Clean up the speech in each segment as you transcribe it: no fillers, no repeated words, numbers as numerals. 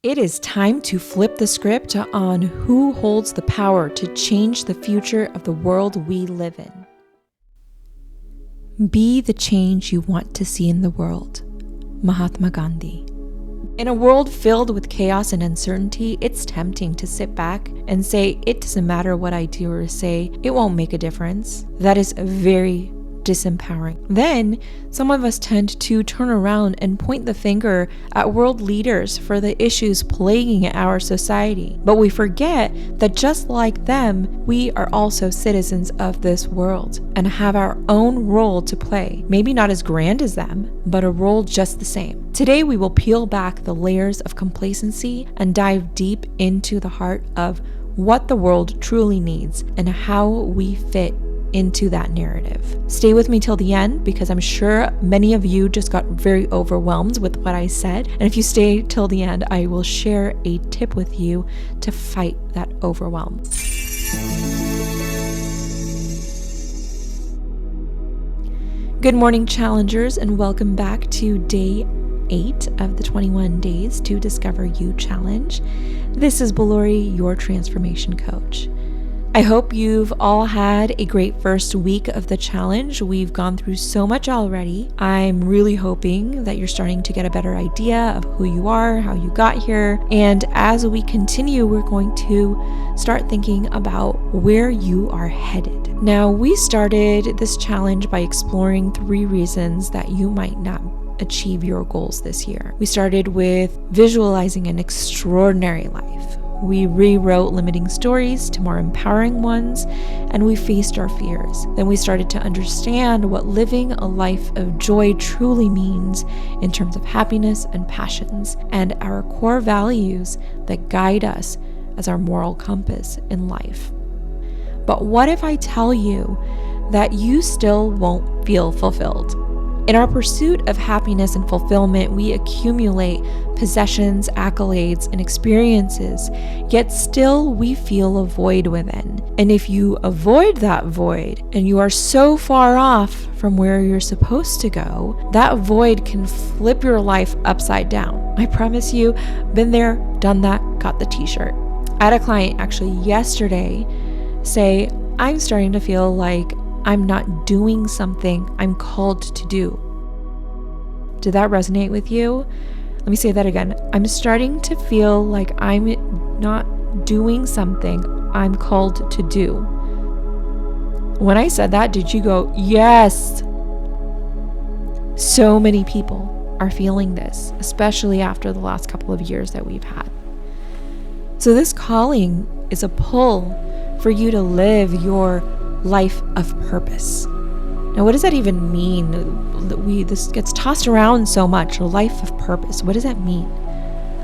It is time to flip the script on who holds the power to change the future of the world we live in. Be the change you want to see in the world. Mahatma Gandhi. In a world filled with chaos and uncertainty, it's tempting to sit back and say, it doesn't matter what I do or say, it won't make a difference. That is very disempowering. Then, some of us tend to turn around and point the finger at world leaders for the issues plaguing our society. But we forget that just like them, we are also citizens of this world and have our own role to play. Maybe not as grand as them, but a role just the same. Today, we will peel back the layers of complacency and dive deep into the heart of what the world truly needs and how we fit into that narrative. Stay with me till the end because I'm sure many of you just got very overwhelmed with what I said. And if you stay till the end, I will share a tip with you to fight that overwhelm. Good morning, challengers, and welcome back to day 8 of the 21 days to Discover You Challenge. This is Ballori, your transformation coach. I hope you've all had a great first week of the challenge. We've gone through so much already. I'm really hoping that you're starting to get a better idea of who you are, how you got here. And as we continue, we're going to start thinking about where you are headed. Now, we started this challenge by exploring 3 reasons that you might not achieve your goals this year. We started with visualizing an extraordinary life. We rewrote limiting stories to more empowering ones, and we faced our fears. Then we started to understand what living a life of joy truly means in terms of happiness and passions, and our core values that guide us as our moral compass in life. But what if I tell you that you still won't feel fulfilled? In our pursuit of happiness and fulfillment, we accumulate possessions, accolades, and experiences, yet still we feel a void within. And if you avoid that void and you are so far off from where you're supposed to go, that void can flip your life upside down. I promise you, been there, done that, got the t-shirt. I had a client actually yesterday say, I'm starting to feel like I'm not doing something I'm called to do. Did that resonate with you? Let me say that again. I'm starting to feel like I'm not doing something I'm called to do. When I said that, did you go, yes? So many people are feeling this, especially after the last couple of years that we've had. So this calling is a pull for you to live your life of purpose. Now, what does that even mean? This gets tossed around so much, a life of purpose. What does that mean?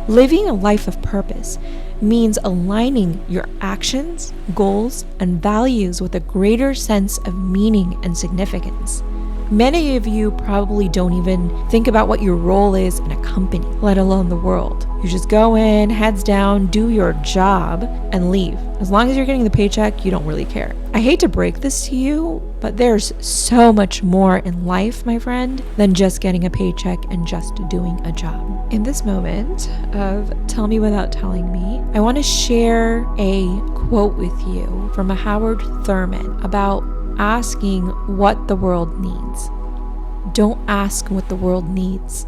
Living a life of purpose means aligning your actions, goals, and values with a greater sense of meaning and significance. Many of you probably don't even think about what your role is in a company, let alone the world. You just go in, heads down, do your job, and leave. As long as you're getting the paycheck, you don't really care. I hate to break this to you, but there's so much more in life, my friend, than just getting a paycheck and just doing a job. In this moment of Tell Me Without Telling Me, I want to share a quote with you from a Howard Thurman about asking what the world needs. Don't ask what the world needs.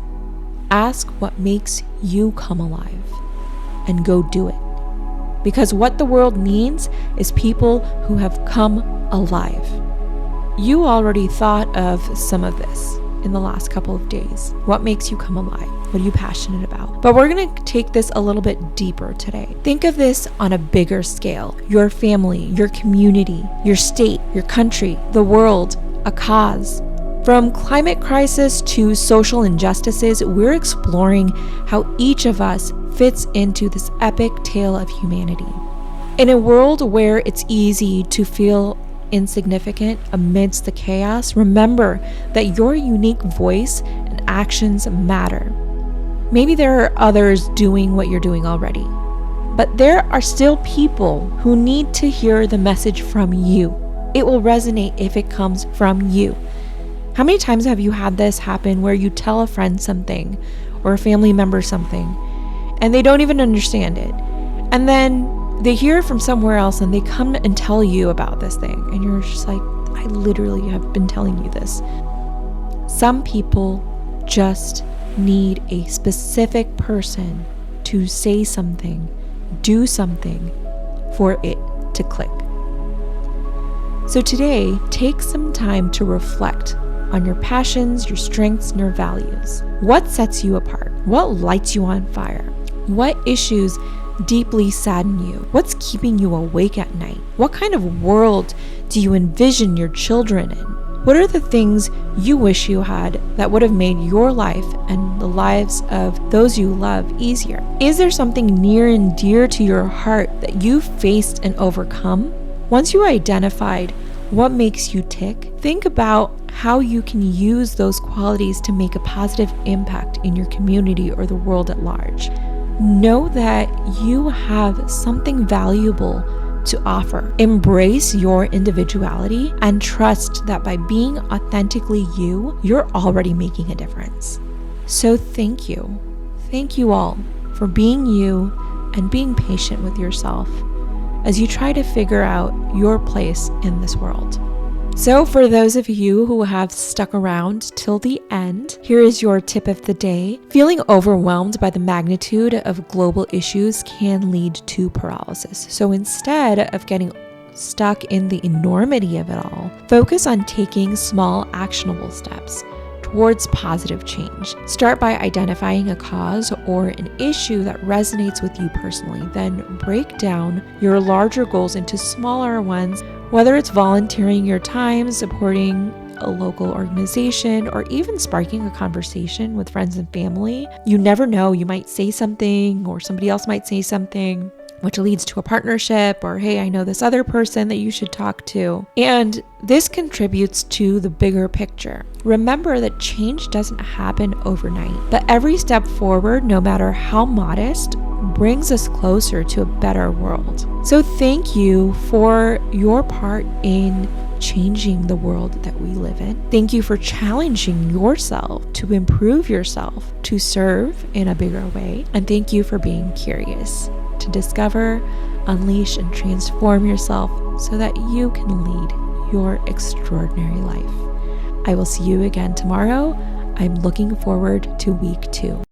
Ask what makes you come alive and go do it. Because what the world needs is people who have come alive. You already thought of some of this in the last couple of days. What makes you come alive? What are you passionate about? But we're going to take this a little bit deeper today. Think of this on a bigger scale. Your family, your community, your state, your country, the world, a cause. From climate crisis to social injustices, we're exploring how each of us fits into this epic tale of humanity. In a world where it's easy to feel insignificant amidst the chaos, remember that your unique voice and actions matter. Maybe there are others doing what you're doing already, but there are still people who need to hear the message from you. It will resonate if it comes from you. How many times have you had this happen where you tell a friend something or a family member something and they don't even understand it. And then they hear it from somewhere else and they come and tell you about this thing. And you're just like, I literally have been telling you this. Some people just need a specific person to say something, do something for it to click. So today, take some time to reflect on your passions, your strengths, and your values. What sets you apart? What lights you on fire? What issues deeply sadden you? What's keeping you awake at night? What kind of world do you envision your children in? What are the things you wish you had that would have made your life and the lives of those you love easier? Is there something near and dear to your heart that you've faced and overcome? Once you identified what makes you tick, think about how you can use those qualities to make a positive impact in your community or the world at large. Know that you have something valuable to offer. Embrace your individuality and trust that by being authentically you, you're already making a difference. So thank you. Thank you all for being you and being patient with yourself as you try to figure out your place in this world. So for those of you who have stuck around till the end, here is your tip of the day. Feeling overwhelmed by the magnitude of global issues can lead to paralysis. So instead of getting stuck in the enormity of it all, focus on taking small actionable steps towards positive change. Start by identifying a cause or an issue that resonates with you personally. Then break down your larger goals into smaller ones, whether it's volunteering your time, supporting a local organization, or even sparking a conversation with friends and family. You never know, you might say something or somebody else might say something, which leads to a partnership, or hey, I know this other person that you should talk to. And this contributes to the bigger picture. Remember that change doesn't happen overnight, but every step forward, no matter how modest, brings us closer to a better world. So thank you for your part in changing the world that we live in. Thank you for challenging yourself to improve yourself, to serve in a bigger way. And thank you for being curious to discover, unleash, and transform yourself so that you can lead your extraordinary life. I will see you again tomorrow. I'm looking forward to week 2.